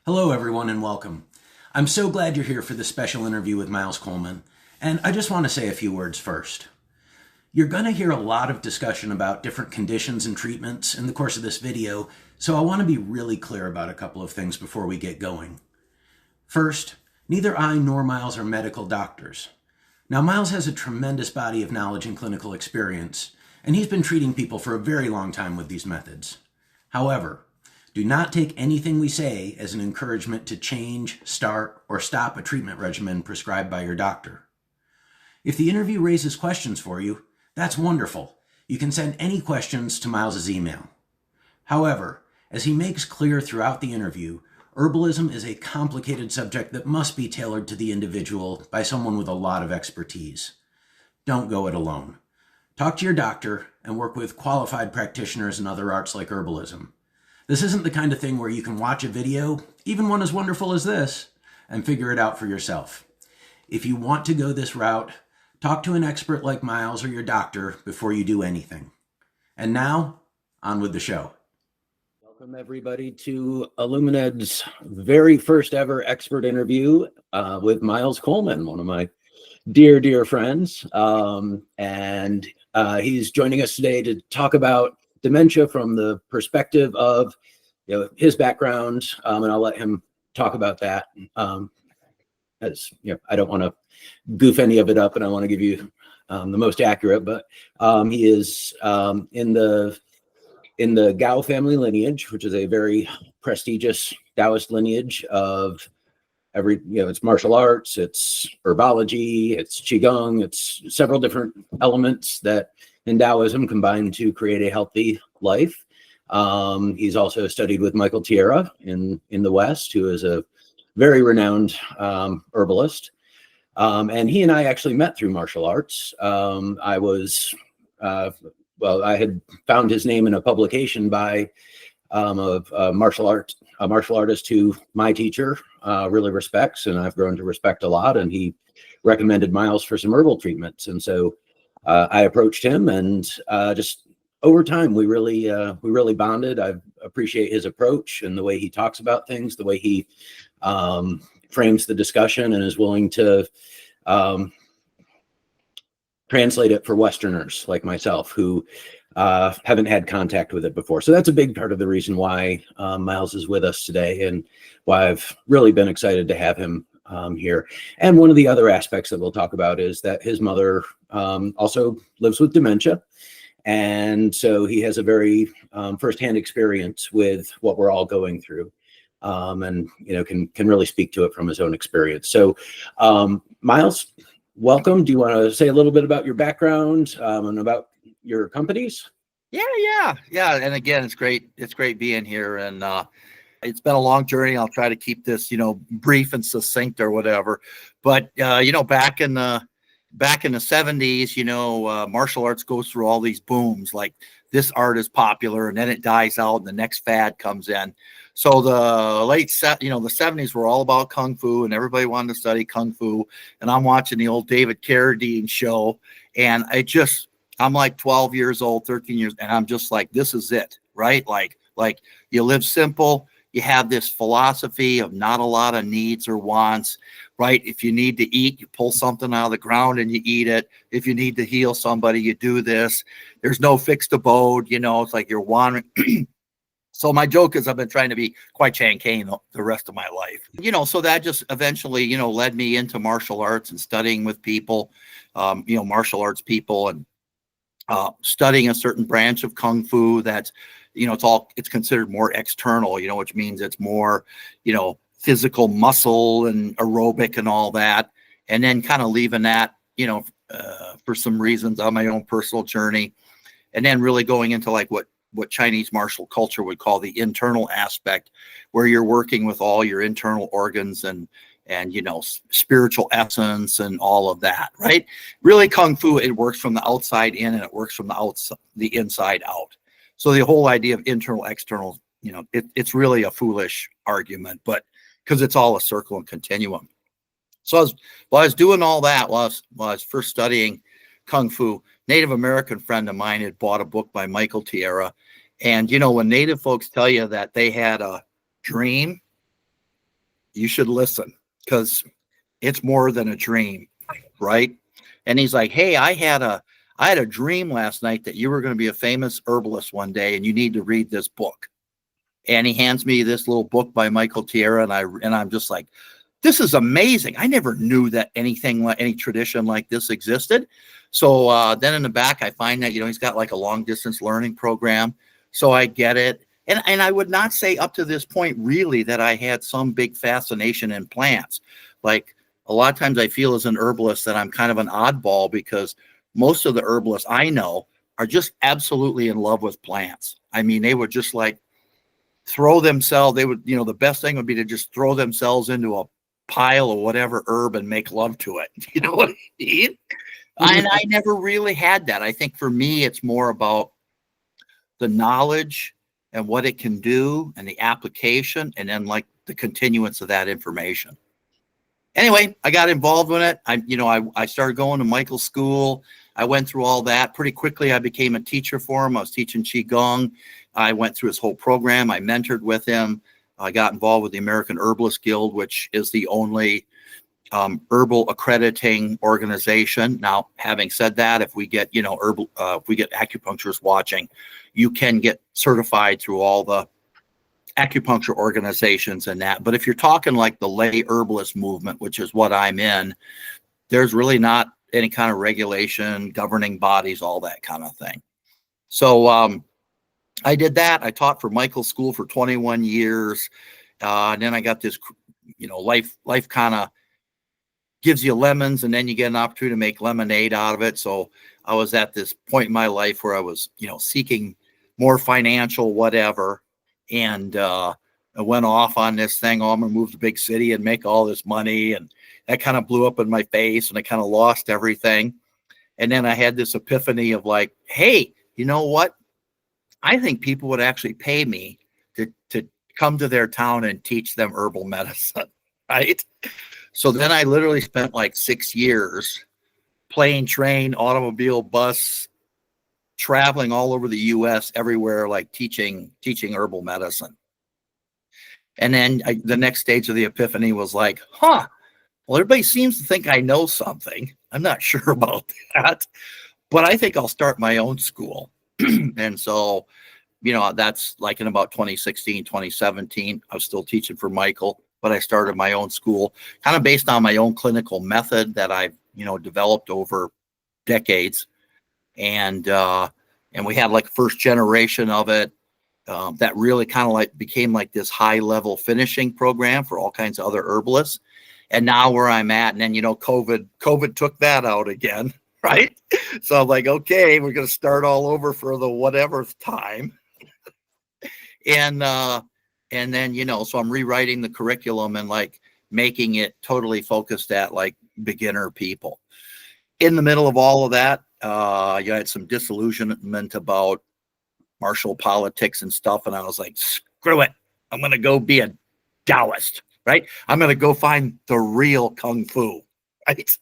Hello, everyone, and welcome. I'm so glad you're here for this special interview with Miles Coleman, and I just want to say a few words first. You're going to hear a lot of discussion about different conditions and treatments in the course of this video, so I want to be really clear about a couple of things before we get going. First, neither I nor Miles are medical doctors. Now, Miles has a tremendous body of knowledge and clinical experience, and he's been treating people for a very long time with these methods. However, do not take anything we say as an encouragement to change, start, or stop a treatment regimen prescribed by your doctor. If the interview raises questions for you, that's wonderful. You can send any questions to Miles's email. However, as he makes clear throughout the interview, herbalism is a complicated subject that must be tailored to the individual by someone with a lot of expertise. Don't go it alone. Talk to your doctor and work with qualified practitioners in other arts like herbalism. This isn't the kind of thing where you can watch a video, even one as wonderful as this, and figure it out for yourself. If you want to go this route, talk to an expert like Miles or your doctor before you do anything. And now, on with the show. Welcome everybody to Illumined's very first ever expert interview with Miles Coleman, one of my dear friends. He's joining us today to talk about dementia from the perspective of his background, and I'll let him talk about that. As I don't want to goof any of it up, and I want to give you the most accurate. But he is in the Gao family lineage, which is a very prestigious Taoist lineage of it's martial arts, it's herbology, it's qigong, it's several different elements that in Taoism combine to create a healthy life. He's also studied with Michael Tierra in the West, who is a very renowned herbalist. And he and I actually met through martial arts. I had found his name in a publication by a martial artist who my teacher really respects, and I've grown to respect a lot. And he recommended Miles for some herbal treatments, and so I approached him, and just over time we really bonded. I appreciate his approach and the way he talks about things, the way he frames the discussion, and is willing to translate it for Westerners like myself who haven't had contact with it before. So that's a big part of the reason why Miles is with us today, and why I've really been excited to have him here. And one of the other aspects that we'll talk about is that his mother also lives with dementia. And so he has a very firsthand experience with what we're all going through, and can really speak to it from his own experience. So Miles, welcome. Do you want to say a little bit about your background and about your companies? Yeah. And again, it's great being here, and it's been a long journey. I'll try to keep this, brief and succinct or whatever. But back in the 70s, martial arts goes through all these booms. Like this art is popular, and then it dies out, and the next fad comes in. So the the 70s were all about kung fu, and everybody wanted to study kung fu. And I'm watching the old David Carradine show, and I'm like 12 years old, 13 years, and I'm just like, this is it, right? Like you live simple. You have this philosophy of not a lot of needs or wants, right? If you need to eat, you pull something out of the ground and you eat it. If you need to heal somebody, you do this. There's no fixed abode, it's like you're wandering. So my joke is I've been trying to be quite Chan Kane the rest of my life. So that just eventually, led me into martial arts and studying with people, martial arts people, and studying a certain branch of kung fu that's, it's considered more external, which means it's more, physical muscle and aerobic and all that. And then kind of leaving that, for some reasons on my own personal journey. And then really going into like what Chinese martial culture would call the internal aspect, where you're working with all your internal organs and spiritual essence and all of that, right? Really, kung fu, it works from the outside in, and it works from the inside out. So the whole idea of internal, external, it's really a foolish argument, but because it's all a circle and continuum. So while I was doing all that, while I was first studying kung fu, Native American friend of mine had bought a book by Michael Tierra. And, when Native folks tell you that they had a dream, you should listen, because it's more than a dream, right? And he's like, hey, I had a dream last night that you were going to be a famous herbalist one day, and you need to read this book. And he hands me this little book by Michael Tierra, and I'm just like, this is amazing. I never knew that anything like any tradition like this existed. So then in the back, I find that, he's got like a long distance learning program. So I get it. And I would not say up to this point really that I had some big fascination in plants. Like a lot of times I feel as an herbalist that I'm kind of an oddball, because most of the herbalists I know are just absolutely in love with plants. I mean, they would just like throw themselves, the best thing would be to just throw themselves into a pile of whatever herb and make love to it. You know what I mean? And I never really had that. I think for me, it's more about the knowledge and what it can do and the application, and then like the continuance of that information. Anyway, I got involved in it. I started going to Michael's school. I went through all that. Pretty quickly, I became a teacher for him. I was teaching Qigong. I went through his whole program. I mentored with him. I got involved with the American Herbalist Guild, which is the only herbal accrediting organization. Now, having said that, if we get, if we get acupuncturists watching, you can get certified through all the acupuncture organizations and that. But if you're talking like the lay herbalist movement, which is what I'm in, there's really not any kind of regulation, governing bodies, all that kind of thing. So I did that. I taught for Michael's school for 21 years. And then I got this, life kind of gives you lemons, and then you get an opportunity to make lemonade out of it. So I was at this point in my life where I was, seeking more financial whatever. And I went off on this thing. Oh, I'm going to move to a big city and make all this money. And that kind of blew up in my face, and I kind of lost everything. And then I had this epiphany of like, hey, you know what? I think people would actually pay me to come to their town and teach them herbal medicine, right? So then I literally spent like 6 years plane, train, automobile, bus, traveling all over the U.S., everywhere, like teaching herbal medicine. And then the next stage of the epiphany was like, well, everybody seems to think I know something. I'm not sure about that, but I think I'll start my own school. And so, that's like in about 2016, 2017, I was still teaching for Michael, but I started my own school kind of based on my own clinical method that I've, developed over decades. And we had like first generation of it that really kind of like became like this high level finishing program for all kinds of other herbalists. And now where I'm at, and then, COVID took that out again. Right. So I'm like, okay, we're going to start all over for the whatever time. And then, so I'm rewriting the curriculum and like making it totally focused at like beginner people. In the middle of all of that, you had some disillusionment about martial politics and stuff. And I was like, screw it. I'm going to go be a Taoist, right? I'm going to go find the real Kung Fu, right?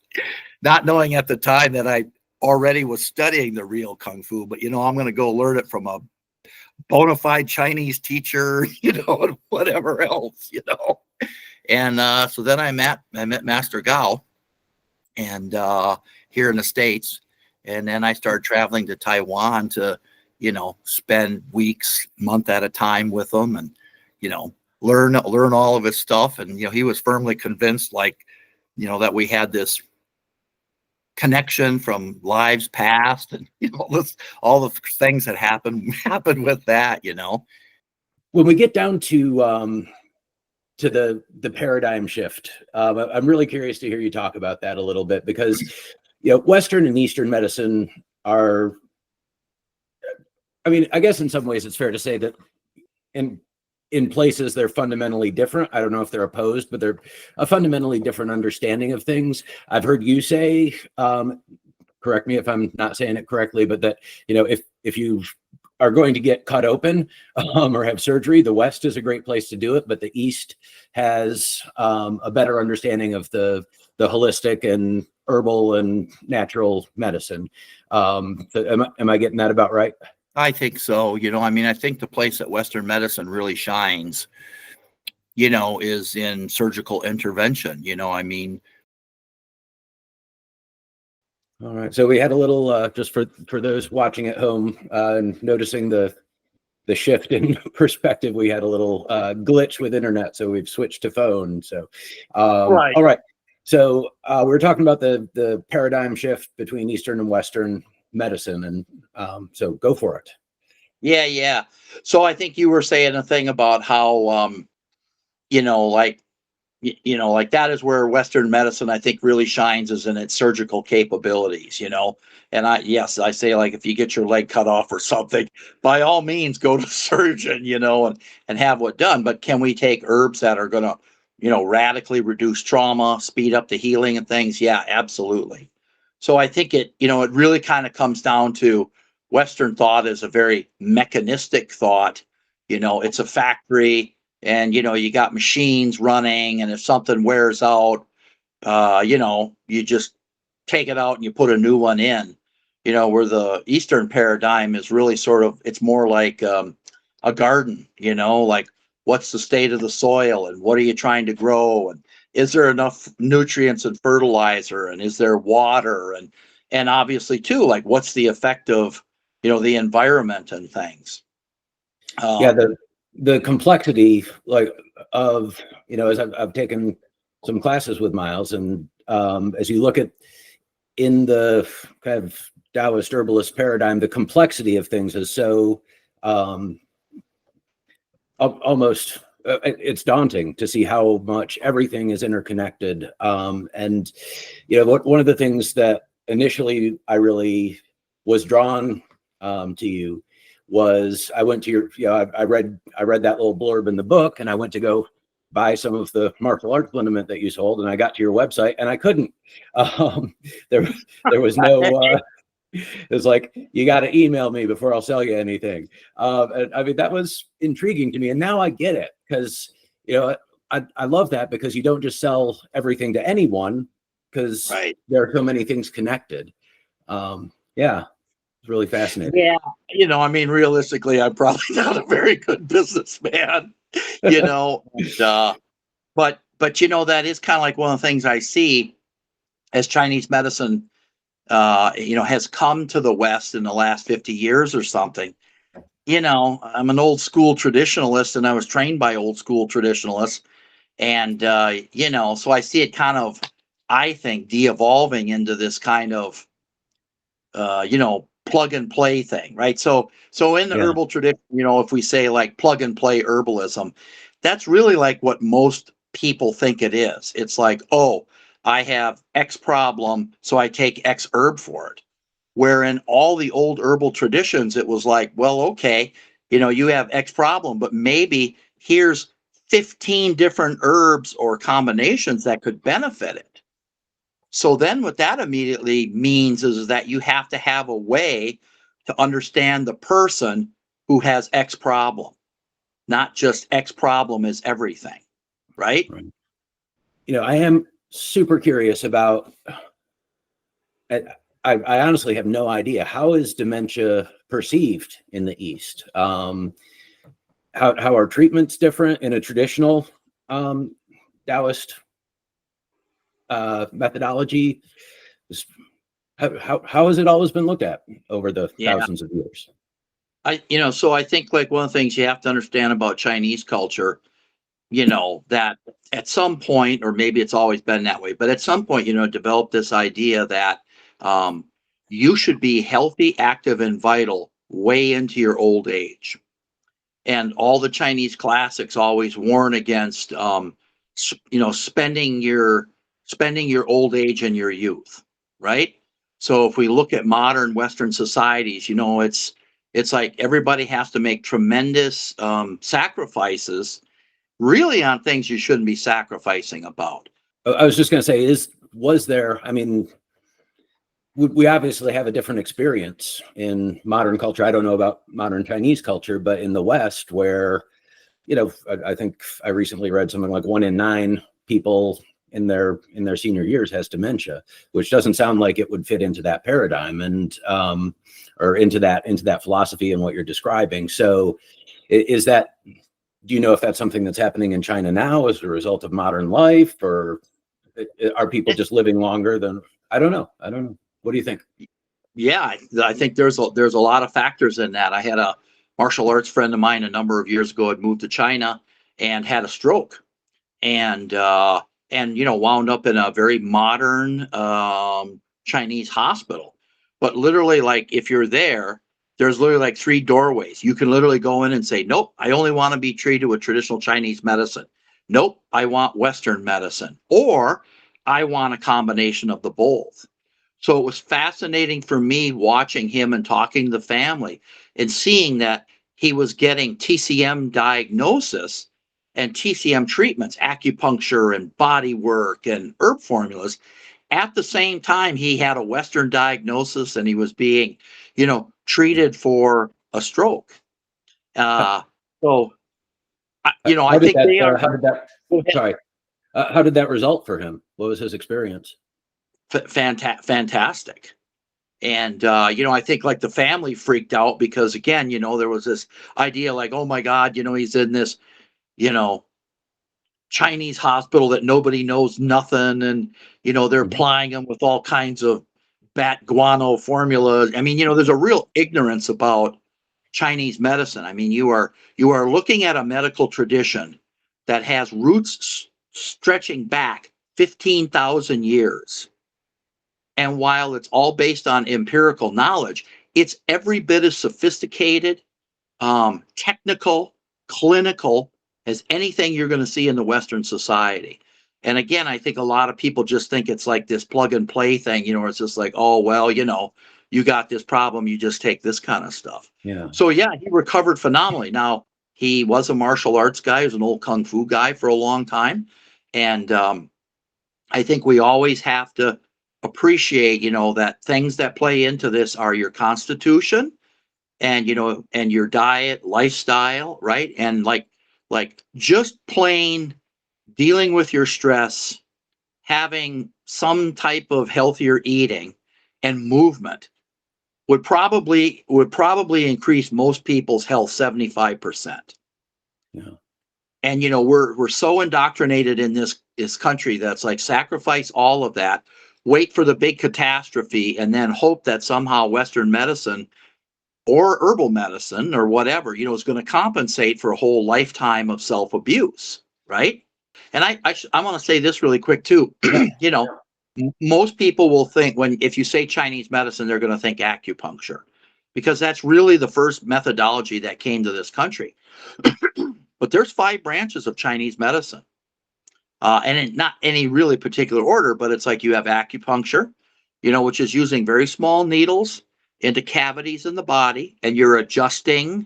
Not knowing at the time that I already was studying the real Kung Fu, but, I'm going to go learn it from a bona fide Chinese teacher, and whatever else, And so then I met Master Gao, and here in the States. And then I started traveling to Taiwan to, spend weeks, month at a time with him, and, learn all of his stuff. And, he was firmly convinced, like, that we had this connection from lives past, and all the things that happened with that. When we get down to the paradigm shift, I'm really curious to hear you talk about that a little bit, because Western and Eastern medicine are, I mean, I guess in some ways it's fair to say that in places they're fundamentally different. I don't know if they're opposed, but they're a fundamentally different understanding of things. I've heard you say, correct me if I'm not saying it correctly, but that, if you are going to get cut open or have surgery, the West is a great place to do it, but the East has a better understanding of the holistic and herbal and natural medicine. So am I getting that about right? I think so. I think the place that Western medicine really shines is in surgical intervention. I mean, All right. So we had a little, just for those watching at home, noticing the shift in perspective, we had a little glitch with internet, so we've switched to phone. So, right. All right. So we were talking about the paradigm shift between Eastern and Western medicine, and so go for it. Yeah. So I think you were saying a thing about how, like that is where Western medicine, I think, really shines, is in its surgical capabilities. And I say, like, if you get your leg cut off or something, by all means, go to surgeon, and have what done. But can we take herbs that are going to, radically reduce trauma, speed up the healing and things? Yeah, absolutely. So I think it really kind of comes down to Western thought is a very mechanistic thought. It's a factory, and you got machines running, and if something wears out, you just take it out and you put a new one in. Where the Eastern paradigm is really sort of, it's more like a garden. Like, what's the state of the soil, and what are you trying to grow, and is there enough nutrients and fertilizer, and is there water, and obviously too, like, what's the effect of the environment and things. Yeah, the complexity, like, of, as I've taken some classes with Miles, and as you look at in the kind of Taoist herbalist paradigm, the complexity of things is so almost it's daunting to see how much everything is interconnected. And one of the things that initially I really was drawn to you was, I went to your, I read that little blurb in the book, and I went to go buy some of the martial arts liniment that you sold, and I got to your website and I couldn't. There was no. It's like, you got to email me before I'll sell you anything. And I mean, that was intriguing to me, and now I get it, because I love that, because you don't just sell everything to anyone, because Right. there are so many things connected. Yeah. It's really fascinating. Yeah. I mean, realistically, I'm probably not a very good businessman, and, but that is kind of like one of the things I see as Chinese medicine, has come to the West in the last 50 years or something. I'm an old school traditionalist, and I was trained by old school traditionalists. And, so I see it kind of, I think, de-evolving into this kind of, plug and play thing, right? So in the herbal tradition, if we say, like, plug and play herbalism, that's really like what most people think it is. It's like, oh, I have X problem, so I take X herb for it. Where in all the old herbal traditions, it was like, well, okay, you have X problem, but maybe here's 15 different herbs or combinations that could benefit it. So then what that immediately means is that you have to have a way to understand the person who has X problem, not just X problem is everything, right? Right. I am super curious about, I honestly have no idea, how is dementia perceived in the East? How are treatments different in a traditional Taoist methodology? How has it always been looked at over the thousands of years? So I think, like, one of the things you have to understand about Chinese culture, that at some point, or maybe it's always been that way, but at some point, developed this idea that you should be healthy, active, and vital way into your old age. And all the Chinese classics always warn against, spending your old age in your youth, right? So if we look at modern Western societies, it's like everybody has to make tremendous sacrifices, really, on things you shouldn't be sacrificing about. I was just going to say, was there, I mean, we obviously have a different experience in modern culture. I don't know about modern Chinese culture, but in the West, where, I think I recently read something like 1 in 9 people in their senior years has dementia, which doesn't sound like it would fit into that paradigm, and or into that philosophy and what you're describing. So is that do you know if that's something that's happening in China now as a result of modern life, or are people just living longer than? I don't know. What do you think? Yeah, I think there's a lot of factors in that. I had a martial arts friend of mine a number of years ago had moved to China and had a stroke, and wound up in a very modern Chinese hospital. But literally, like if you're there, there's literally like three doorways. You can literally go in and say, "Nope, I only want to be treated with traditional Chinese medicine." "Nope, I want Western medicine," or "I want a combination of the both." So it was fascinating for me watching him and talking to the family and seeing that he was getting TCM diagnosis and TCM treatments, acupuncture and body work and herb formulas. At the same time, he had a Western diagnosis and he was being, treated for a stroke. So, I How did think that? they are Sorry. How did that result for him? What was his experience? fantastic. And I think like the family freaked out because again, there was this idea like, oh my God, he's in this, you know, Chinese hospital that nobody knows nothing, and they're Mhm. applying them with all kinds of bat guano formulas. I mean, there's a real ignorance about Chinese medicine. I mean, you are looking at a medical tradition that has roots stretching back 15,000 years. And while it's all based on empirical knowledge, it's every bit as sophisticated, technical, clinical as anything you're going to see in the Western society. And again, I think a lot of people just think it's like this plug and play thing, where it's just like, oh, well, you got this problem, you just take this kind of stuff. Yeah. So, yeah, he recovered phenomenally. Now, he was a martial arts guy, he was an old kung fu guy for a long time. And I think we always have to appreciate, that things that play into this are your constitution and and your diet, lifestyle, right? And like just plain dealing with your stress, having some type of healthier eating and movement would probably increase most people's health 75%. Yeah. And we're so indoctrinated in this country that's like sacrifice all of that, wait for the big catastrophe, and then hope that somehow Western medicine or herbal medicine or whatever is going to compensate for a whole lifetime of self-abuse, right? And I want to say this really quick too. you know Most people will think, when if you say Chinese medicine, they're going to think acupuncture, because that's really the first methodology that came to this country. But there's 5 branches of Chinese medicine, and in not any really particular order, but it's like you have acupuncture, which is using very small needles into cavities in the body, and you're adjusting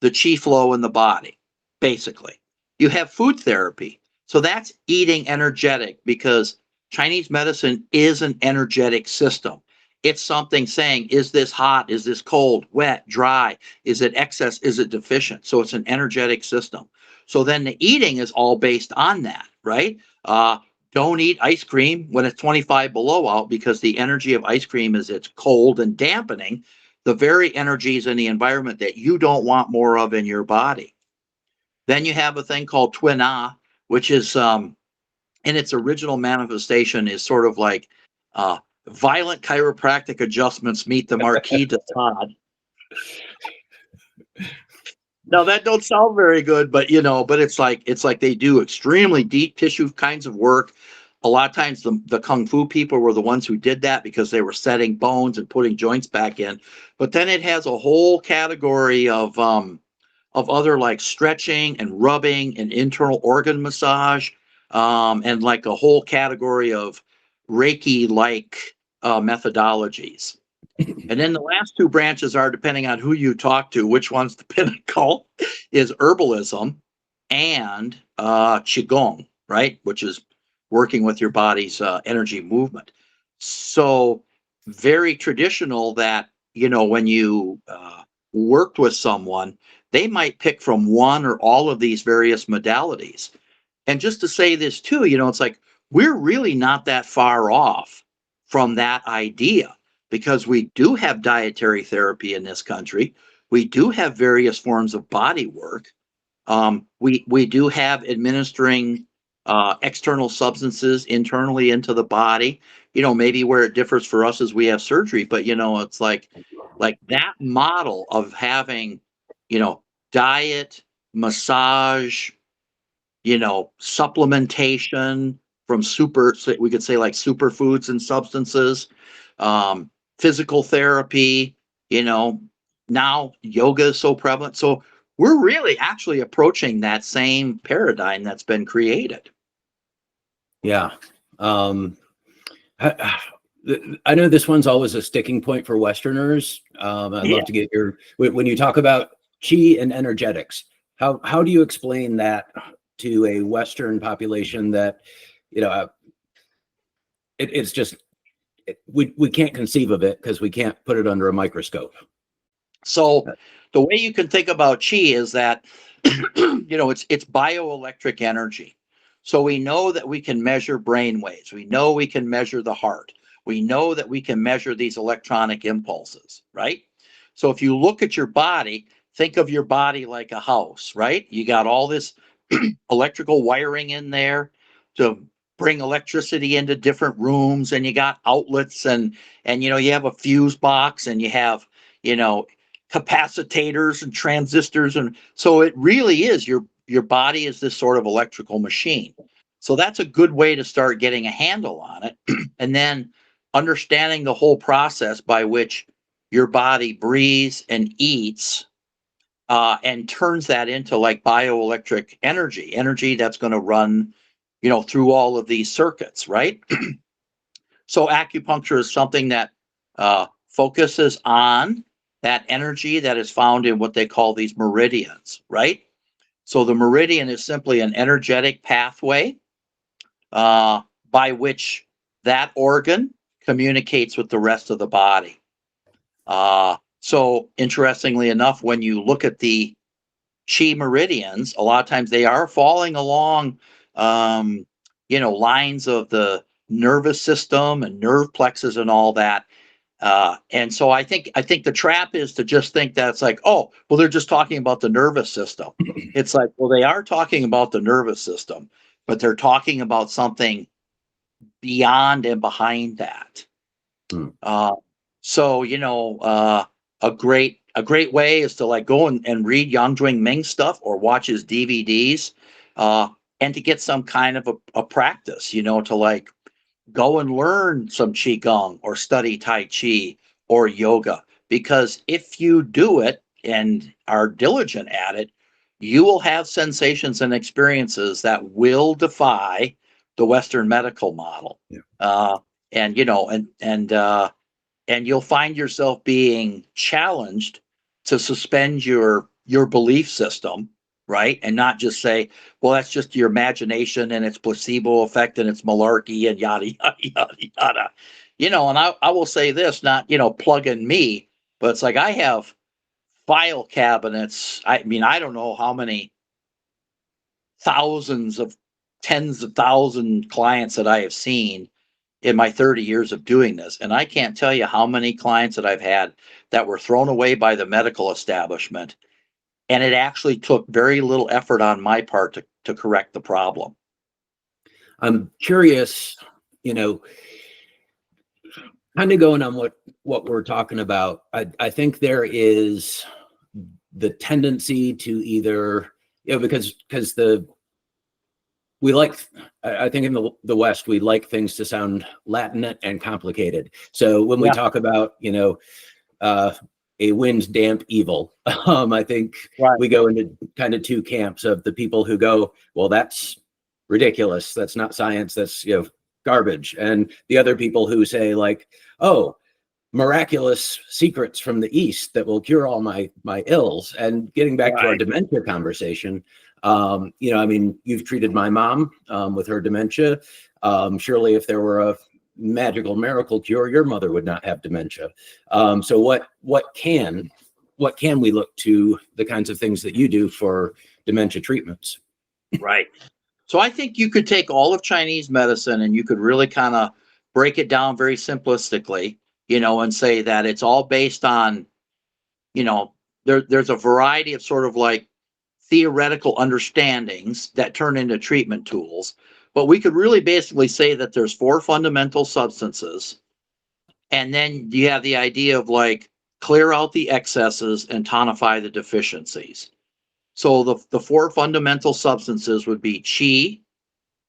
the chi flow in the body, basically. You have food therapy. So that's eating energetic, because Chinese medicine is an energetic system. It's something saying, is this hot? Is this cold? Wet? Dry? Is it excess? Is it deficient? So it's an energetic system. So then the eating is all based on that, right? Uh, don't eat ice cream when it's 25 below out, because the energy of ice cream is it's cold and dampening the very energies in the environment that you don't want more of in your body. Then you have a thing called Twin Ah, which is in its original manifestation is sort of like uh, violent chiropractic adjustments meet the Marquis de Sade. Now that don't sound very good, but it's like they do extremely deep tissue kinds of work. A lot of times the kung fu people were the ones who did that because they were setting bones and putting joints back in. But then it has a whole category of other like stretching and rubbing and internal organ massage, and like a whole category of Reiki like methodologies. And then the last 2 branches are, depending on who you talk to, which one's the pinnacle, is herbalism and qigong, right? Which is working with your body's energy movement. So very traditional that, when you worked with someone, they might pick from one or all of these various modalities. And just to say this too, it's like we're really not that far off from that idea, because we do have dietary therapy in this country. We do have various forms of body work. We do have administering external substances internally into the body. Maybe where it differs for us is we have surgery, but it's like that model of having, diet, massage, supplementation from we could say like superfoods and substances, um, physical therapy, you know, now yoga is so prevalent. So we're really actually approaching that same paradigm that's been created. Yeah. Um, I, I know this one's always a sticking point for Westerners. I'd Yeah. love to get when you talk about chi and energetics, how do you explain that to a Western population that, you know, it's just, we can't conceive of it because we can't put it under a microscope. So the way you can think about chi is that it's bioelectric energy. So we know that we can measure brain waves. We know we can measure the heart. We know that we can measure these electronic impulses, right? So if you look at your body, think of your body like a house, right? You got all this electrical wiring in there to bring electricity into different rooms, and you got outlets, and you have a fuse box, and you have you know capacitors and transistors, and so it really is your body is this sort of electrical machine. So that's a good way to start getting a handle on it, and then understanding the whole process by which your body breathes and eats, and turns that into like bioelectric energy that's going to run, through all of these circuits, right? So acupuncture is something that focuses on that energy that is found in what they call these meridians, right? So the meridian is simply an energetic pathway uh, by which that organ communicates with the rest of the body. So interestingly enough, when you look at the chi meridians, a lot of times they are falling along, lines of the nervous system and nerve plexus and all that. And so I think the trap is to just think that it's like, oh, well, they're just talking about the nervous system. It's like, well, they are talking about the nervous system, but they're talking about something beyond and behind that. Hmm. Uh, so a great way is to like go and read Yang Ming stuff or watch his DVDs, uh, and to get some kind of a practice, to like go and learn some qigong or study tai chi or yoga. Because if you do it and are diligent at it, you will have sensations and experiences that will defy the Western medical model. Yeah. And you'll find yourself being challenged to suspend your belief system, right? And not just say, well, that's just your imagination and it's placebo effect and it's malarkey and yada yada yada yada. And I will say this, not plugging me, but it's like I have file cabinets. I mean, I don't know how many thousands of tens of thousand clients that I have seen in my 30 years of doing this. And I can't tell you how many clients that I've had that were thrown away by the medical establishment. And it actually took very little effort on my part to correct the problem. I'm curious, you know, kind of going on what we're talking about. I think there is the tendency to either, because we like, I think in the West, we like things to sound Latin and complicated. So when we Yeah. talk about, a wind damp evil, I think Right. we go into kind of two camps of the people who go, well, that's ridiculous. That's not science. That's, garbage. And the other people who say like, oh, miraculous secrets from the East that will cure all my ills. And getting back to our Right. dementia conversation, I mean, you've treated my mom with her dementia. Surely if there were a magical miracle cure, your mother would not have dementia. So what can we look to the kinds of things that you do for dementia treatments? Right. So I think you could take all of Chinese medicine and you could really kind of break it down very simplistically, and say that it's all based on, there's a variety of sort of like theoretical understandings that turn into treatment tools. But we could really basically say that there's 4 fundamental substances. And then you have the idea of like clear out the excesses and tonify the deficiencies. So the 4 fundamental substances would be qi,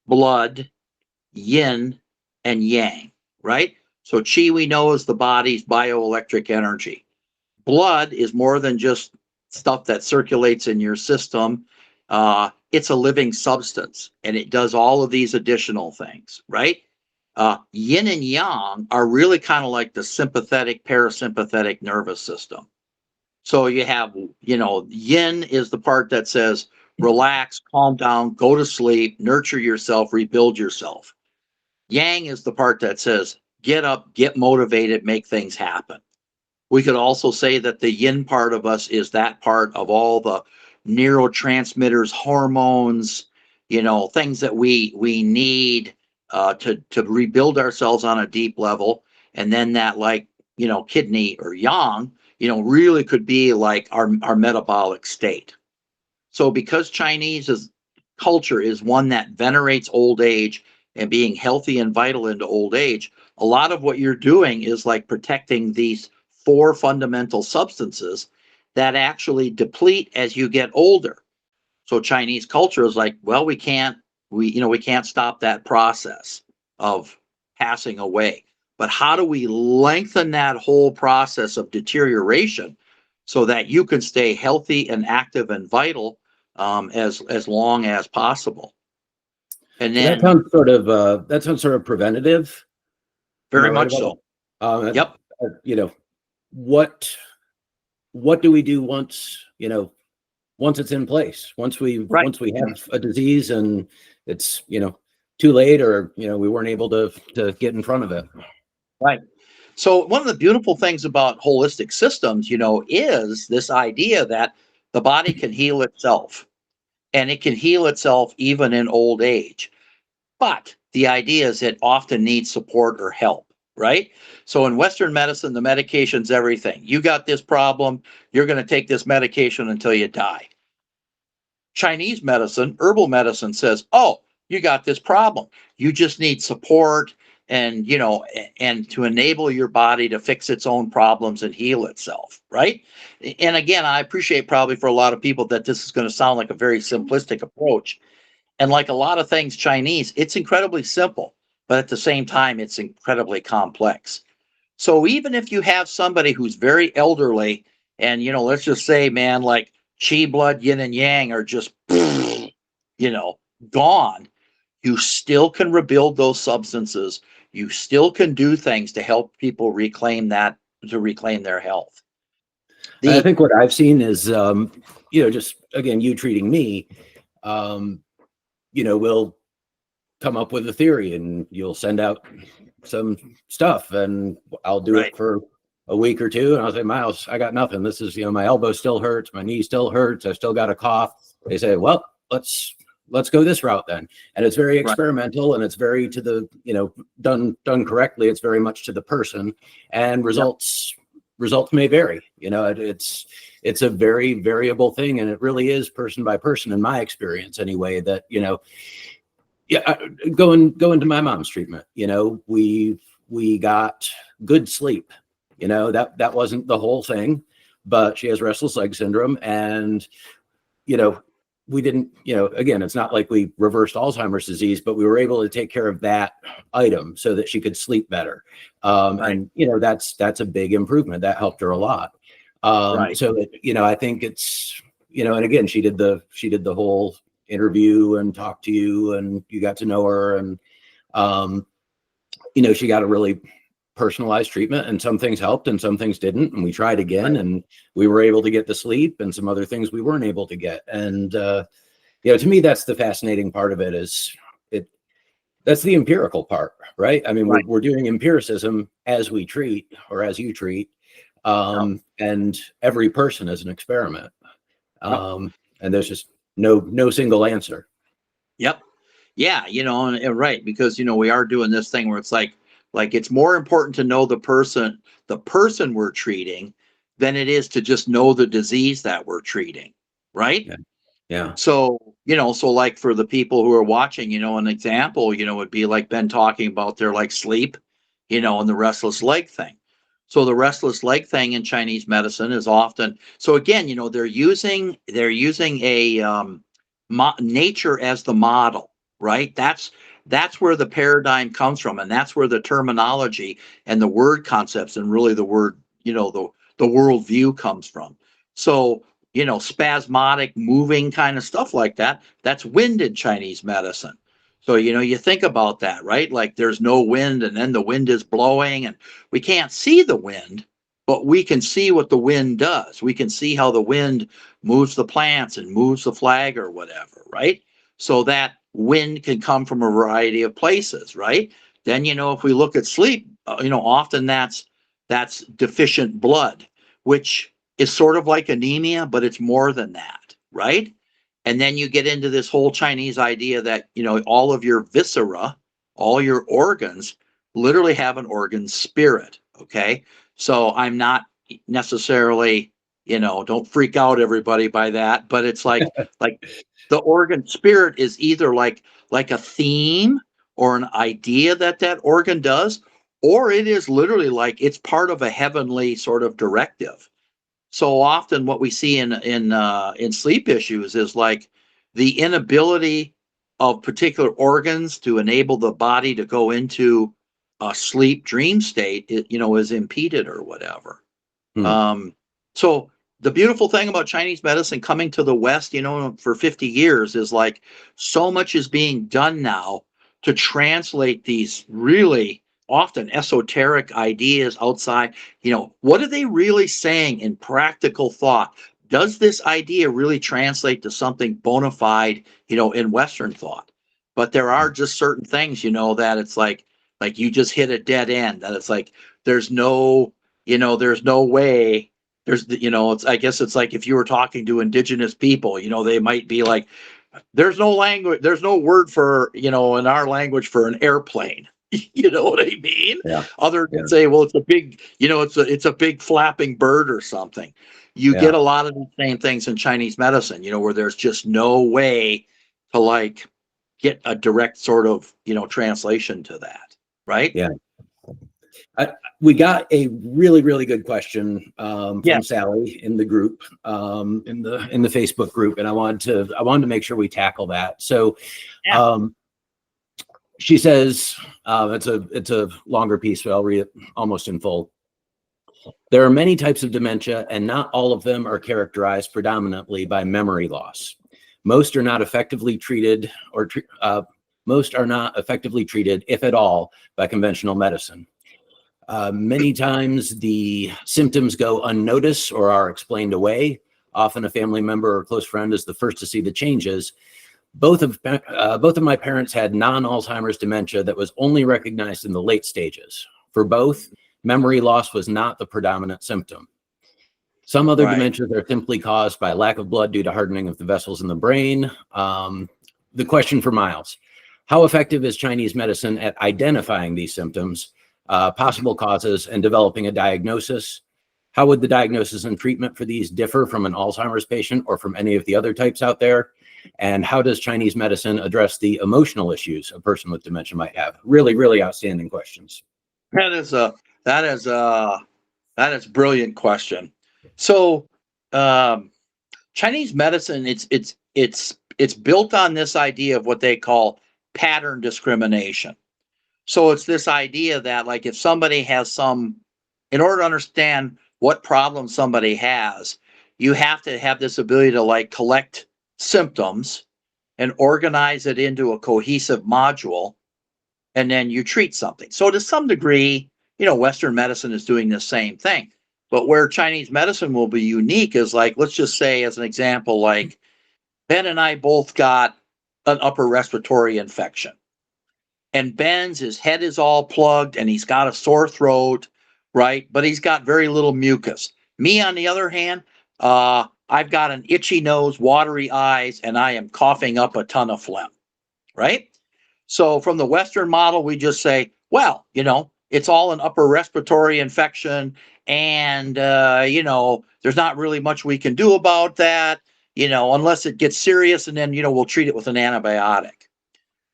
blood, yin, and yang, right? So qi we know is the body's bioelectric energy. Blood is more than just stuff that circulates in your system. It's a living substance, and it does all of these additional things, right? Yin and yang are really kind of like the sympathetic, parasympathetic nervous system. So you have, yin is the part that says, relax, calm down, go to sleep, nurture yourself, rebuild yourself. Yang is the part that says, get up, get motivated, make things happen. We could also say that the yin part of us is that part of all the neurotransmitters, hormones, things that we need to rebuild ourselves on a deep level. And then that kidney or yang, really could be like our metabolic state. So because culture is one that venerates old age and being healthy and vital into old age, a lot of what you're doing is like protecting these 4 fundamental substances that actually deplete as you get older. So Chinese culture is like, well, we can't stop that process of passing away. But how do we lengthen that whole process of deterioration so that you can stay healthy and active and vital as long as possible? And So then that sounds sort of preventative. very much so. Yep. What do we do once it's in place? Once we have a disease and it's too late, or we weren't able to get in front of it. Right. So one of the beautiful things about holistic systems, is this idea that the body can heal itself, and it can heal itself even in old age. But the idea is it often needs support or help, right? So in Western medicine, the medication's everything. You got this problem, you're going to take this medication until you die. Chinese medicine, herbal medicine says, oh, you got this problem. You just need support and to enable your body to fix its own problems and heal itself, right? And again, I appreciate probably for a lot of people that this is going to sound like a very simplistic approach. And like a lot of things Chinese, it's incredibly simple, but at the same time, it's incredibly complex. So even if you have somebody who's very elderly and, let's just say, man, like qi, blood, yin and yang are just, gone, you still can rebuild those substances. You still can do things to help people reclaim their health. I think what I've seen is, just again, you treating me, we'll come up with a theory and you'll send out some stuff and I'll do it for a week or two. And I'll say, Miles, I got nothing. This is, my elbow still hurts. My knee still hurts. I still got a cough. They say, well, let's go this route then. And it's very experimental and it's very to the, done correctly. It's very much to the person, and results may vary. It's a very variable thing. And it really is person by person in my experience anyway, that, going to my mom's treatment, we got good sleep, that wasn't the whole thing, but she has restless leg syndrome. And, we didn't, again, it's not like we reversed Alzheimer's disease, but we were able to take care of that item so that she could sleep better. And, that's a big improvement. That helped her a lot. So, I think it's, and again, she did the whole interview and talked to you and you got to know her, and, she got a really personalized treatment, and some things helped and some things didn't. And we tried again and we were able to get the sleep, and some other things we weren't able to get. And, to me, that's the fascinating part of it, is that's the empirical part, right? I mean, we're doing empiricism as we treat, or as you treat, and every person is an experiment. And there's just no single answer. Yep. Yeah. And right. Because, we are doing this thing where it's like it's more important to know the person we're treating than it is to just know the disease that we're treating. Right. Yeah. So, so like for the people who are watching, an example, would be like Ben talking about their like sleep, and the restless leg thing. So the restless leg thing in Chinese medicine is often, so again, they're using a nature as the model, right? That's where the paradigm comes from, and that's where the terminology and the word concepts and really the word, the worldview comes from. So spasmodic, moving kind of stuff like that. That's wind in Chinese medicine. So, you think about that, right? Like there's no wind and then the wind is blowing and we can't see the wind, but we can see what the wind does. We can see how the wind moves the plants and moves the flag or whatever, right? So that wind can come from a variety of places, right? Then, if we look at sleep, often that's deficient blood, which is sort of like anemia, but it's more than that, right? And then you get into this whole Chinese idea that, all of your viscera, all your organs literally have an organ spirit. Okay. So I'm not necessarily, don't freak out everybody by that, but it's like the organ spirit is either like a theme or an idea that organ does, or it is literally like it's part of a heavenly sort of directive. So often what we see in sleep issues is like the inability of particular organs to enable the body to go into a sleep dream state, is impeded or whatever. Hmm. So the beautiful thing about Chinese medicine coming to the West, for 50 years is like so much is being done now to translate these really often esoteric ideas outside. What are they really saying in practical thought? Does this idea really translate to something bona fide, in Western thought? But there are just certain things, that it's like you just hit a dead end, that it's like there's no, there's no way. It's, I guess it's like if you were talking to indigenous people, they might be like, there's no language, there's no word for, in our language for an airplane. You know what I mean? Yeah. Other Yeah. than say, well, it's a big, it's a big flapping bird or something. You Yeah. get a lot of the same things in Chinese medicine, where there's just no way to like get a direct sort of, translation to that. Right? Yeah. We got a really, really good question Yeah. from Sally in the group, in the Facebook group, and I wanted to make sure we tackle that. So, Yeah. she says, it's a longer piece, but I'll read it almost in full. There are many types of dementia, and not all of them are characterized predominantly by memory loss. Most are not effectively treated, if at all, by conventional medicine. Many times the symptoms go unnoticed or are explained away. Often a family member or close friend is the first to see the changes. Both of my parents had non-Alzheimer's dementia that was only recognized in the late stages. For both, memory loss was not the predominant symptom. Some other dementias are simply caused by lack of blood due to hardening of the vessels in the brain. The question for Miles: how effective is Chinese medicine at identifying these symptoms, possible causes, and developing a diagnosis? How would the diagnosis and treatment for these differ from an Alzheimer's patient or from any of the other types out there? And how does Chinese medicine address the emotional issues a person with dementia might have? Really, really outstanding questions. That is a brilliant question. So, Chinese medicine, it's built on this idea of what they call pattern discrimination. So it's this idea that like if somebody has in order to understand what problem somebody has, you have to have this ability to like collect symptoms and organize it into a cohesive module, and then you treat something. So to some degree, Western medicine is doing the same thing. But where Chinese medicine will be unique is like, let's just say, as an example, like Ben and I both got an upper respiratory infection. And his head is all plugged and he's got a sore throat, right? But he's got very little mucus. Me, on the other hand, I've got an itchy nose, watery eyes, and I am coughing up a ton of phlegm, right? So from the Western model, we just say, well, it's all an upper respiratory infection, and there's not really much we can do about that. unless it gets serious, and then, we'll treat it with an antibiotic.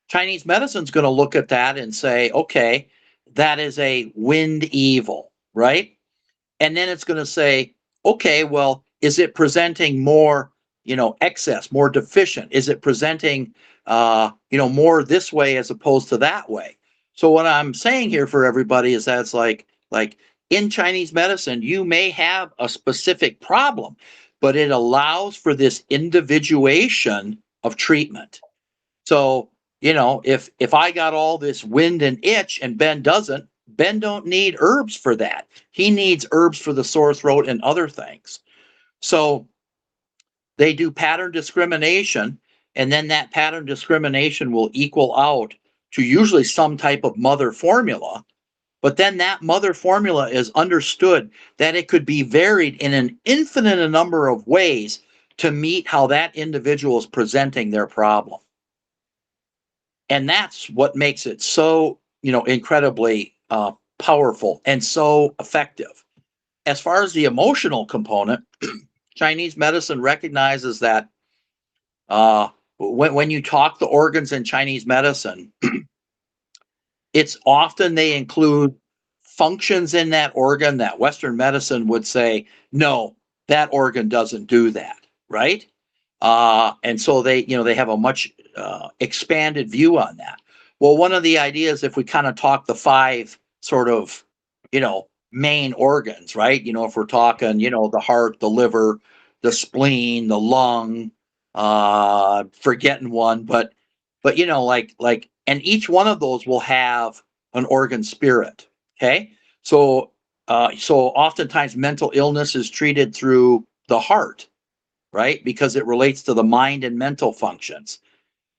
Chinese medicine's going to look at that and say, okay, that is a wind evil, right? And then it's going to say, okay, well, is it presenting more, excess, more deficient? Is it presenting, more this way as opposed to that way? So what I'm saying here for everybody is that it's like in Chinese medicine, you may have a specific problem, but it allows for this individuation of treatment. So, if I got all this wind and itch and Ben doesn't, Ben don't need herbs for that. He needs herbs for the sore throat and other things. So they do pattern discrimination, and then that pattern discrimination will equal out to usually some type of mother formula. But then that mother formula is understood that it could be varied in an infinite number of ways to meet how that individual is presenting their problem. And that's what makes it so, incredibly powerful and so effective. As far as the emotional component, Chinese medicine recognizes that when you talk the organs in Chinese medicine, it's often they include functions in that organ that Western medicine would say, no, that organ doesn't do that, right? And so they have a much expanded view on that. Well, one of the ideas, if we kind of talk the 5 sort of, main organs, right? If we're talking, the heart, the liver, the spleen, the lung, forgetting one, but and each one of those will have an organ spirit. Okay, so oftentimes mental illness is treated through the heart, right? Because it relates to the mind and mental functions.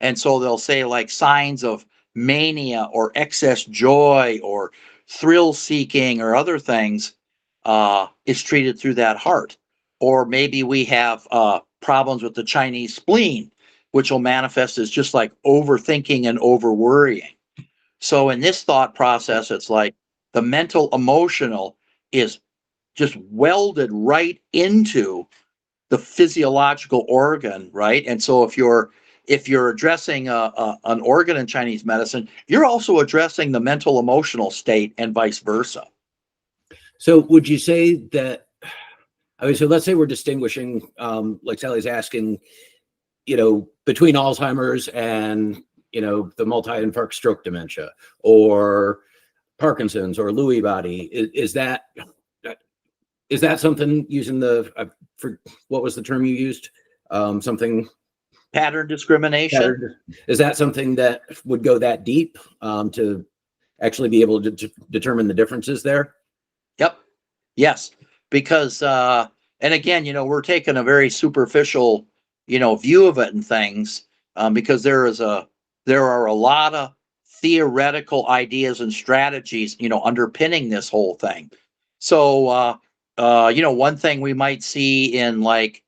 And so they'll say like signs of mania or excess joy or thrill seeking or other things is treated through that heart. Or maybe we have problems with the Chinese spleen, which will manifest as just like overthinking and over worrying. So in this thought process, it's like the mental emotional is just welded right into the physiological organ, right? And so if you're addressing an organ in Chinese medicine, you're also addressing the mental emotional state and vice versa. So would you say that, so let's say we're distinguishing, like Sally's asking, between Alzheimer's and, the multi-infarct stroke dementia or Parkinson's or Lewy body. Is that something using what was the term you used? Something pattern discrimination. Is that something that would go that deep to actually be able to determine the differences there? Yep. Yes. Because and again, we're taking a very superficial, view of it and things, because there are a lot of theoretical ideas and strategies, underpinning this whole thing. So one thing we might see in like,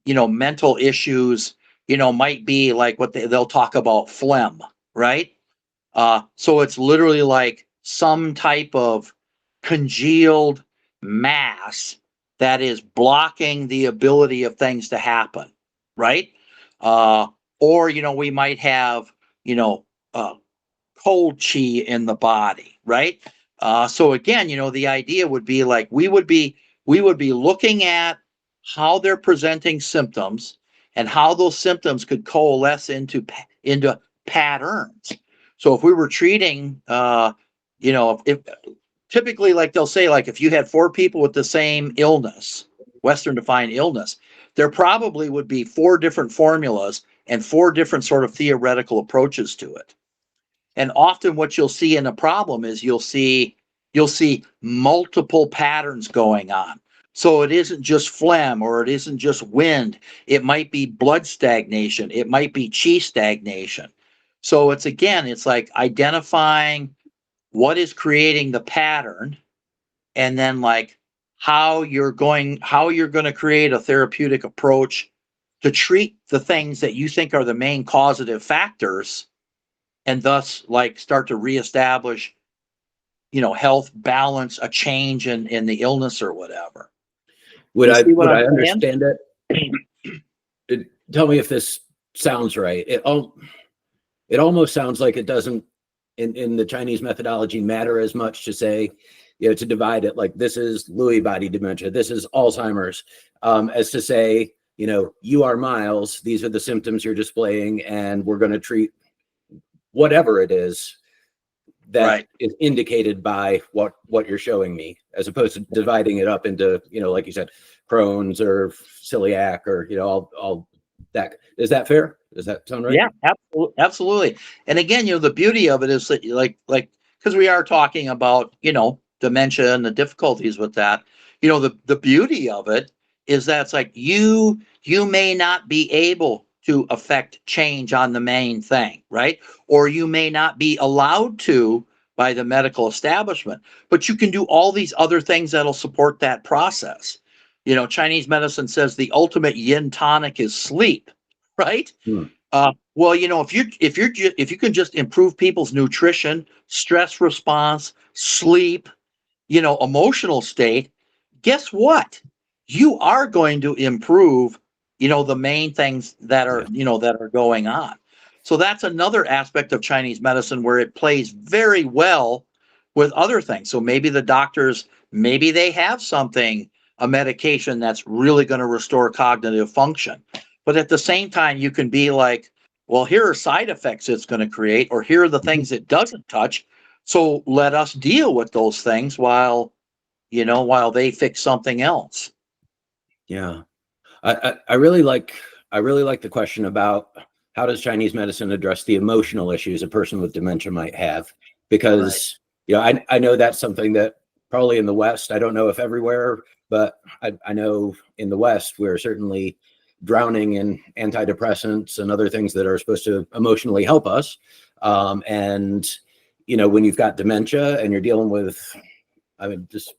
mental issues, might be like what they'll talk about phlegm, right? So it's literally like some type of congealed mass that is blocking the ability of things to happen, right? Or, we might have, cold chi in the body, right? So again, the idea would be like we would be looking at how they're presenting symptoms and how those symptoms could coalesce into patterns. So if we were treating, if typically, like they'll say, like if you had 4 people with the same illness, Western defined illness, there probably would be 4 different formulas and 4 different sort of theoretical approaches to it. And often what you'll see in a problem is you'll see multiple patterns going on. So it isn't just phlegm or it isn't just wind. It might be blood stagnation. It might be chi stagnation. So it's like identifying what is creating the pattern, and then like how you're going to create a therapeutic approach to treat the things that you think are the main causative factors, and thus like start to reestablish, health, balance, a change in the illness or whatever. Would I understand it? tell me if this sounds right. It almost sounds like it doesn't in the Chinese methodology matter as much to say, to divide it like this is Lewy body dementia, this is Alzheimer's, as to say, you are Miles, these are the symptoms you're displaying, and we're going to treat whatever it is that is indicated by what you're showing me, as opposed to dividing it up into, like you said, Crohn's or celiac or, all that. Is that fair? Does that sound right? Yeah, absolutely. And again, the beauty of it is that because we are talking about, dementia and the difficulties with that, the beauty of it is that it's like you may not be able to affect change on the main thing, right? Or you may not be allowed to by the medical establishment, but you can do all these other things that'll support that process. Chinese medicine says the ultimate yin tonic is sleep, right? Hmm. Well, if you can just improve people's nutrition, stress response, sleep, emotional state, guess what? You are going to improve, the main things that are, that are going on. So that's another aspect of Chinese medicine where it plays very well with other things. So maybe the doctors, maybe they have something, a medication that's really going to restore cognitive function. But at the same time, you can be like, well, here are side effects it's going to create, or here are the things it doesn't touch. So let us deal with those things while they fix something else. Yeah. I really like the question about how does Chinese medicine address the emotional issues a person with dementia might have, because I know that's something that probably in the West, I don't know if everywhere, but I know in the West we're certainly drowning in antidepressants and other things that are supposed to emotionally help us, and when you've got dementia and you're dealing with, just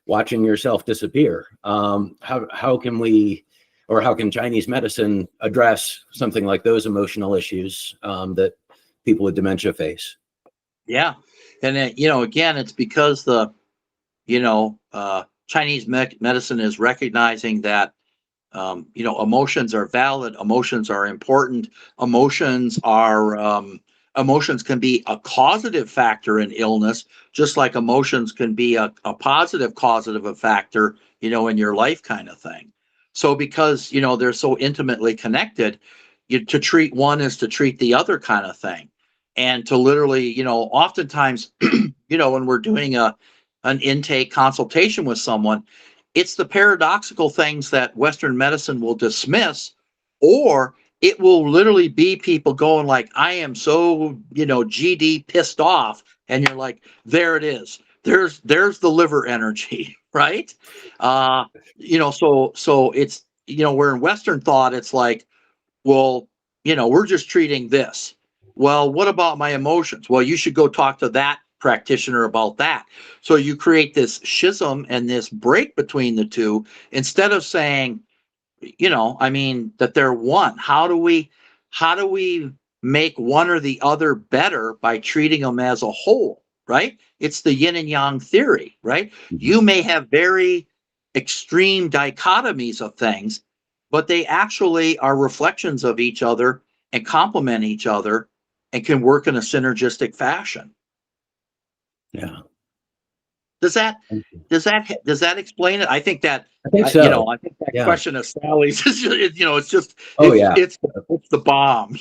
watching yourself disappear, how can we, or how can Chinese medicine address something like those emotional issues that people with dementia face? Yeah. And, again, it's because the, Chinese medicine is recognizing that, emotions are valid, emotions are important, emotions can be a causative factor in illness, just like emotions can be a positive causative factor, in your life kind of thing. So because, they're so intimately connected, to treat one is to treat the other kind of thing. And to literally, oftentimes, when we're doing an intake consultation with someone, it's the paradoxical things that Western medicine will dismiss, or it will literally be people going like, I am so, GD pissed off. And you're like, there it is. There's the liver energy, right? So it's, where in Western thought, it's like, well, we're just treating this. Well, what about my emotions? Well, you should go talk to that practitioner about that. So you create this schism and this break between the two instead of saying, that they're one. How do we make one or the other better by treating them as a whole, right? It's the yin and yang theory, right? Mhm. You may have very extreme dichotomies of things, but they actually are reflections of each other and complement each other and can work in a synergistic fashion. Yeah. Does that explain it? I think that I think so. I think that Yeah. question of Sally's is it's just Oh, yeah. it's the bomb.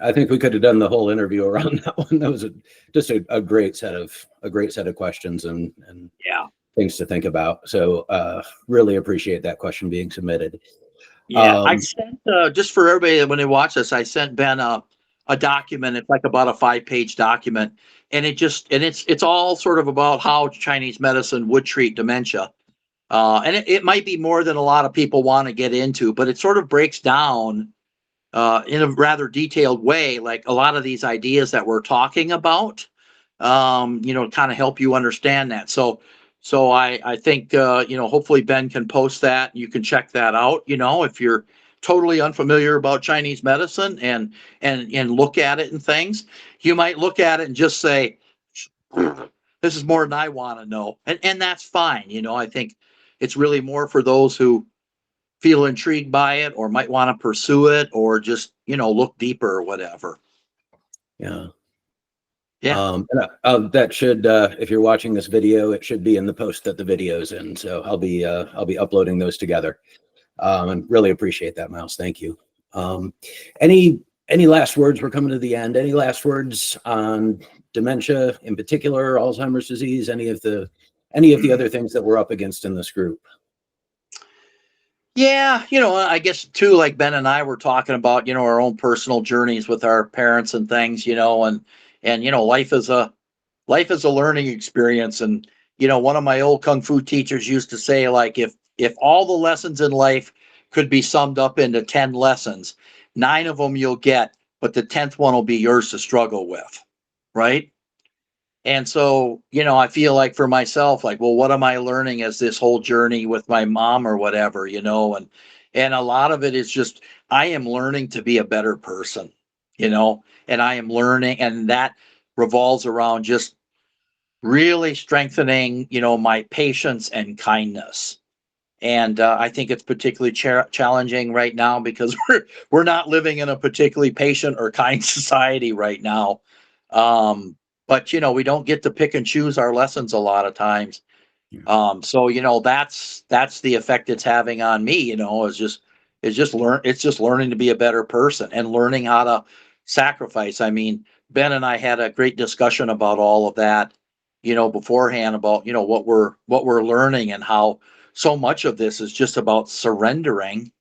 I think we could have done the whole interview around that one. That was just a great set of questions and Yeah. things to think about. So really appreciate that question being submitted. Yeah, I sent just for everybody when they watch this, I sent Ben a document. It's like about a 5-page document, and it's all sort of about how Chinese medicine would treat dementia. And it might be more than a lot of people want to get into, but it sort of breaks down in a rather detailed way, like a lot of these ideas that we're talking about, kind of help you understand that. So I think, hopefully Ben can post that. You can check that out, if you're totally unfamiliar about Chinese medicine and look at it and things, you might look at it and just say, this is more than I want to know. And that's fine. I think it's really more for those who feel intrigued by it or might want to pursue it or just, look deeper or whatever. Yeah. Yeah. That should, if you're watching this video, it should be in the post that the video's in. So I'll be uploading those together. And really appreciate that, Miles. Thank you. Any last words? We're coming to the end. Any last words on dementia in particular, Alzheimer's disease, any of the other things that we're up against in this group? Yeah, I guess too, like Ben and I were talking about, our own personal journeys with our parents and things, and life is a learning experience. And one of my old kung fu teachers used to say, like, if all the lessons in life could be summed up into 10 lessons, 9 of them you'll get, but the 10th one will be yours to struggle with, right? And so, I feel like for myself, like, well, what am I learning as this whole journey with my mom or whatever, and a lot of it is just, I am learning to be a better person, and I am learning, and that revolves around just really strengthening, my patience and kindness. And I think it's particularly challenging right now because we're not living in a particularly patient or kind society right now. But we don't get to pick and choose our lessons a lot of times. So that's the effect it's having on me. It's just learning to be a better person and learning how to sacrifice. I mean, Ben and I had a great discussion about all of that, beforehand about what we're learning and how so much of this is just about surrendering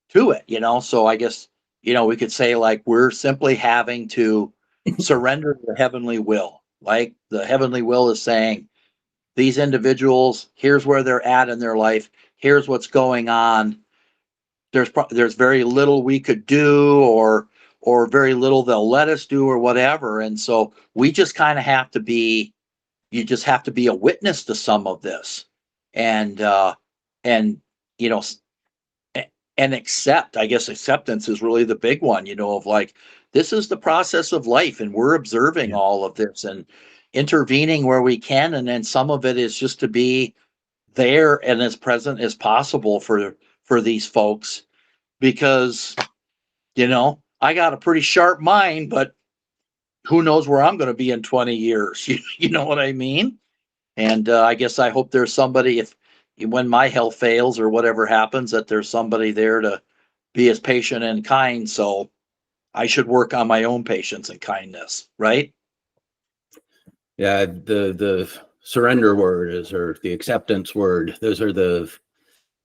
to it. So I guess we could say, like, we're simply having to surrender to the heavenly will. Like, the heavenly will is saying, these individuals, here's where they're at in their life, here's what's going on. There's very little we could do, or very little they'll let us do, or whatever. And so we just kind of have to be you just have to be a witness to some of this, and and you know and accept. I guess acceptance is really the big one, of like, this is the process of life, and we're observing Yeah. all of this and intervening where we can. And then some of it is just to be there and as present as possible for these folks, because I got a pretty sharp mind, but who knows where I'm going to be in 20 years. You know what I mean? And I guess I hope there's somebody, if when my health fails or whatever happens, that there's somebody there to be as patient and kind. So I should work on my own patience and kindness, right? Yeah, the surrender word or the acceptance word. Those are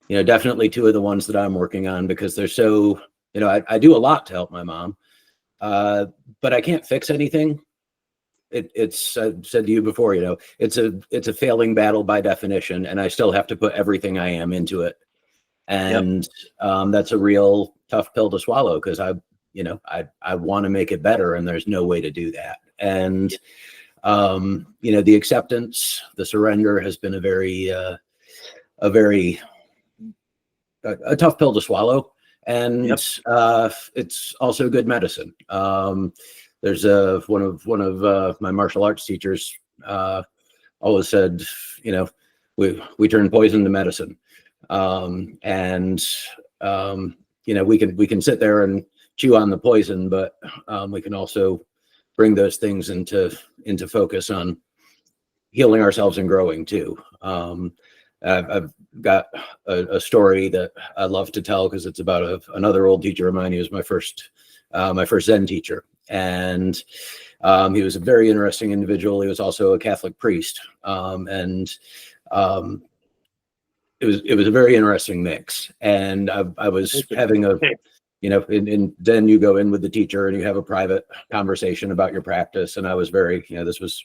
definitely two of the ones that I'm working on, because they're so, I do a lot to help my mom, but I can't fix anything. It's I've said to you before, it's a failing battle by definition, and I still have to put everything I am into it. And that's a real tough pill to swallow, because I want to make it better, and there's no way to do that. And the acceptance, the surrender has been a very tough pill to swallow, and it's also good medicine. There's one of my martial arts teachers always said, we turn poison to medicine, and we can sit there and chew on the poison, but we can also bring those things into focus on healing ourselves and growing too. I've got a story that I love to tell, because it's about another old teacher of mine. He was my first Zen teacher, and he was a very interesting individual. He was also a Catholic priest, and it was a very interesting mix. And I was having in Zen, you go in with the teacher and you have a private conversation about your practice. And I was very, this was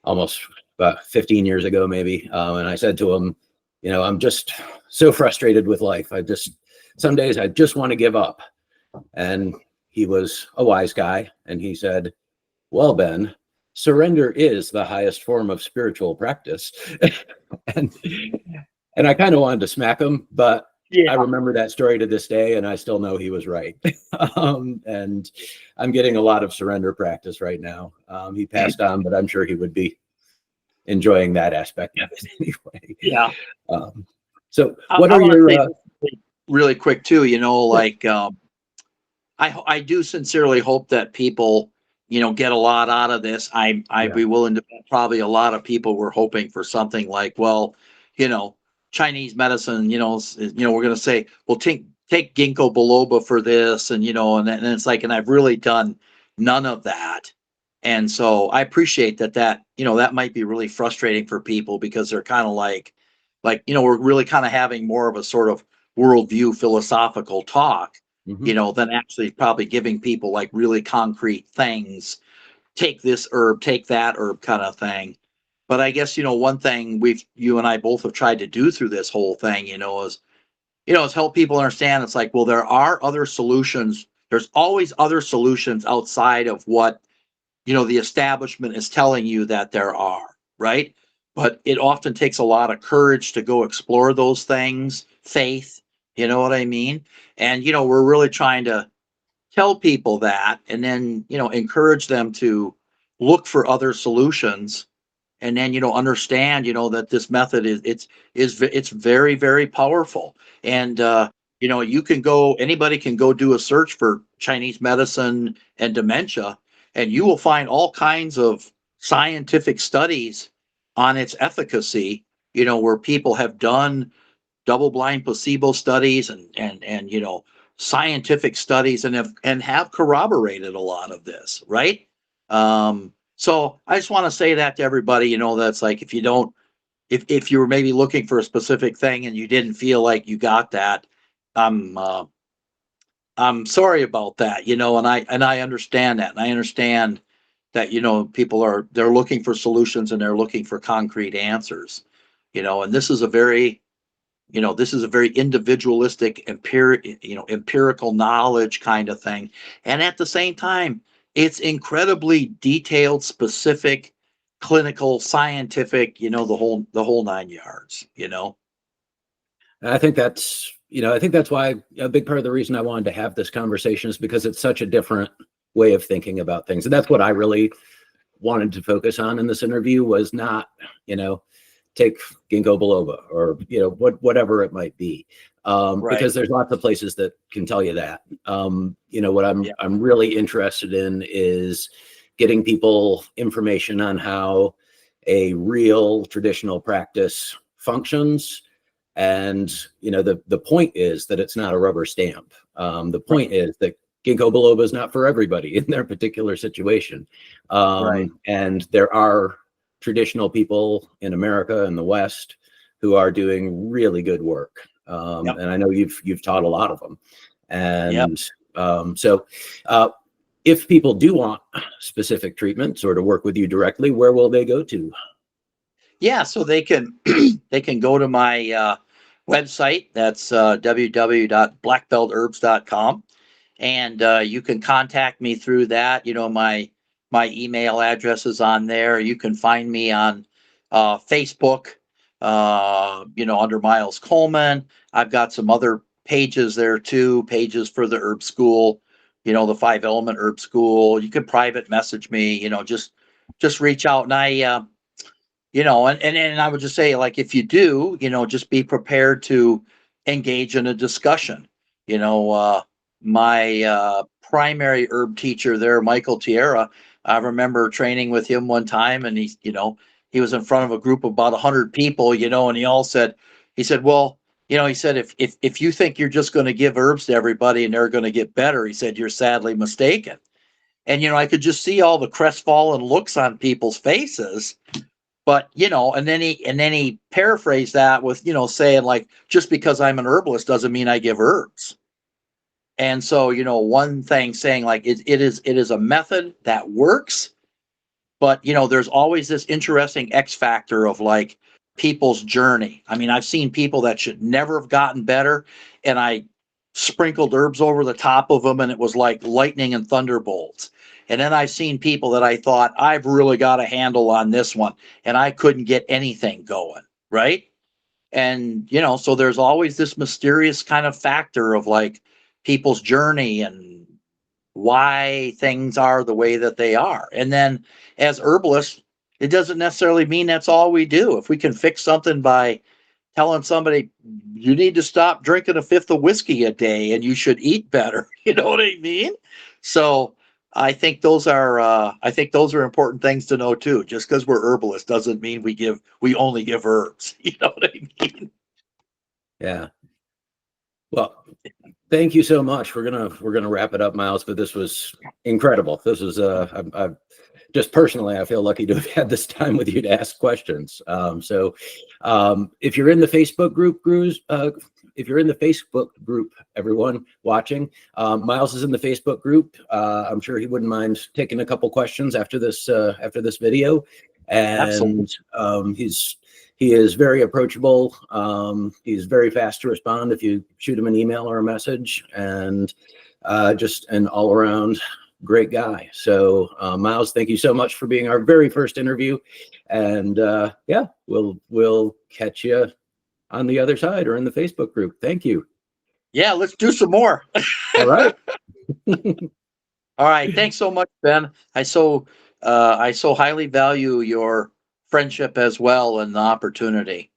almost about 15 years ago, maybe. And I said to him, I'm just so frustrated with life. Some days I just want to give up. And he was a wise guy. And he said, well, Ben, surrender is the highest form of spiritual practice. and I kind of wanted to smack him, but I remember that story to this day, and I still know he was right. And I'm getting a lot of surrender practice right now. He passed on, but I'm sure he would be enjoying that aspect of it anyway. Yeah. So what are your really quick too, like I do sincerely hope that people, get a lot out of this. I'd Yeah. be willing to bet probably a lot of people were hoping for something like, well, you know, Chinese medicine, we're going to say, well, take ginkgo biloba for this, and and it's like, and I've really done none of that. And so I appreciate that might be really frustrating for people because they're kind of we're really kind of having more of a sort of worldview philosophical talk, Hmm. than actually probably giving people like really concrete things. Take this herb, take that herb kind of thing. But I guess, one thing you and I both have tried to do through this whole thing, is help people understand it's like, well, there are other solutions. There's always other solutions outside of what, the establishment is telling you that there are, right? But it often takes a lot of courage to go explore those things, faith, you know what I mean? And, we're really trying to tell people that, and then encourage them to look for other solutions, and then understand that this method it's very, very powerful. And you can go anybody can go do a search for Chinese medicine and dementia, and you will find all kinds of scientific studies on its efficacy, where people have done double-blind placebo studies and scientific studies, and have corroborated a lot of this, right? So I just want to say that to everybody, that's like, if you don't if you were maybe looking for a specific thing and you didn't feel like you got that, i'm uh, I'm sorry about that, and I understand that, and I understand that they're looking for solutions, and they're looking for concrete answers, and this is a very individualistic, empirical knowledge kind of thing. And at the same time, it's incredibly detailed, specific, clinical, scientific, the whole nine yards. I think that's why a big part of the reason I wanted to have this conversation is because it's such a different way of thinking about things. And that's what I really wanted to focus on in this interview, was not, take ginkgo biloba or, whatever it might be. Right. Because there's lots of places that can tell you that. What Yeah. I'm really interested in is getting people information on how a real traditional practice functions. And the point is that it's not a rubber stamp. The point is that ginkgo biloba is not for everybody in their particular situation. Right. And there are traditional people in America and the West who are doing really good work. Yep. And I know you've taught a lot of them. Yep. And so if people do want specific treatments or to work with you directly, where will they go to? Yeah. So they can they can go to my website. That's www.blackbeltherbs.com, and you can contact me through that. My email address is on there. You can find me on Facebook, under Miles Coleman. I've got some other pages there too, pages for the herb school, the 5 element herb school. You can private message me, just reach out. And and I would just say, like, if you do, just be prepared to engage in a discussion. My primary herb teacher there, Michael Tierra, I remember training with him one time, and he was in front of a group of about 100 people, and he said, well, he said, if you think you're just going to give herbs to everybody and they're going to get better, he said, you're sadly mistaken. And I could just see all the crestfallen looks on people's faces. But and then he paraphrased that with saying, like, just because I'm an herbalist doesn't mean I give herbs. And so one thing saying, like, it is a method that works, but there's always this interesting X factor of, like, people's journey. I mean, I've seen people that should never have gotten better, and I sprinkled herbs over the top of them, and it was like lightning and thunderbolts. And then I've seen people that I thought, I've really got a handle on this one, and I couldn't get anything going, right? And so there's always this mysterious kind of factor of, like, people's journey and why things are the way that they are. And then, as herbalists, it doesn't necessarily mean that's all we do. If we can fix something by telling somebody you need to stop drinking a fifth of whiskey a day and you should eat better. You know what I mean? So I think those are important things to know too. Just because we're herbalists doesn't mean we only give herbs. You know what I mean? Yeah. Well, thank you so much. We're gonna wrap it up, Miles. But this was incredible. This was I just personally, I feel lucky to have had this time with you to ask questions. If you're in the Facebook group, everyone watching, Miles is in the Facebook group. I'm sure he wouldn't mind taking a couple questions after this video. And he is very approachable. He's very fast to respond if you shoot him an email or a message, and just an all around great guy. So Miles, thank you so much for being our very first interview, and yeah, we'll catch you on the other side or in the Facebook group. Thank you. Yeah, let's do some more. All right. All right, thanks so much, Ben. I so highly value your friendship as well and the opportunity.